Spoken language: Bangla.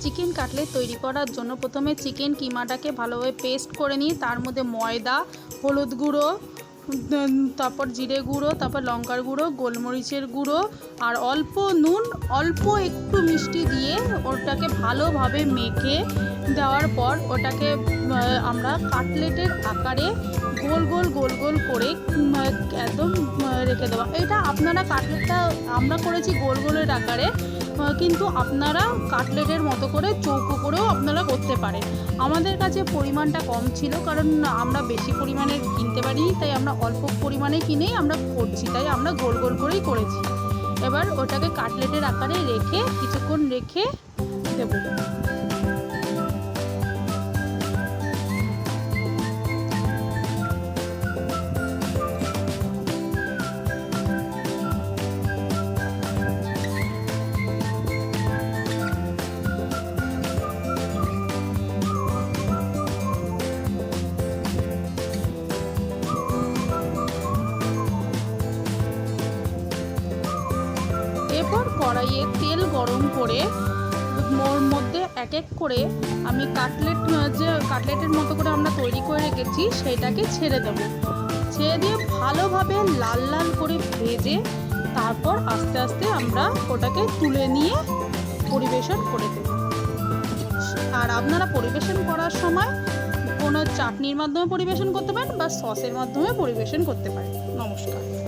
চিকেন কাটলেট তৈরি করার জন্য প্রথমে চিকেন কিমাটাকে ভালোভাবে পেস্ট করে নিই। তার মধ্যে ময়দা, হলুদ গুঁড়ো, তারপর জিরে গুঁড়ো, তারপর লঙ্কার গুঁড়ো, গোলমরিচের গুঁড়ো আর অল্প নুন, অল্প একটু মিষ্টি দিয়ে ওটাকে ভালোভাবে মেখে দেওয়ার পর ওটাকে আমরা কাটলেটের আকারে গোল গোল গোল গোল করে একদম রেখে দেওয়া। এটা আপনারা কাটলেটটা আমরা করেছি গোল গোলের আকারে, কিন্তু আপনারা কাটলেটের মতো করে চৌকো করেও আপনারা করতে পারেন। আমাদের কাছে পরিমাণটা কম ছিল, কারণ আমরা বেশি পরিমাণে কিনতে পারিনি, তাই আমরা অল্প পরিমাণে কিনেই আমরা করছি, তাই আমরা গোল গোল করেই করেছি। এবার ওটাকে কাটলেটের আকারে রেখে কিছুক্ষণ রেখে দেবো। এরপর কড়াইয়ে তেল গরম করে ওর মধ্যে এক এক করে আমি কাটলেটের মতো করে আমরা তৈরি করে রেখেছি সেটাকে ছেড়ে দেবো। ছেড়ে দিয়ে ভালোভাবে লাল লাল করে ভেজে তারপর আস্তে আস্তে আমরা ওটাকে তুলে নিয়ে পরিবেশন করে দেব। আর আপনারা পরিবেশন করার সময় কোনো চাটনির মাধ্যমে পরিবেশন করতে পারেন বা সসের মাধ্যমে পরিবেশন করতে পারেন। নমস্কার।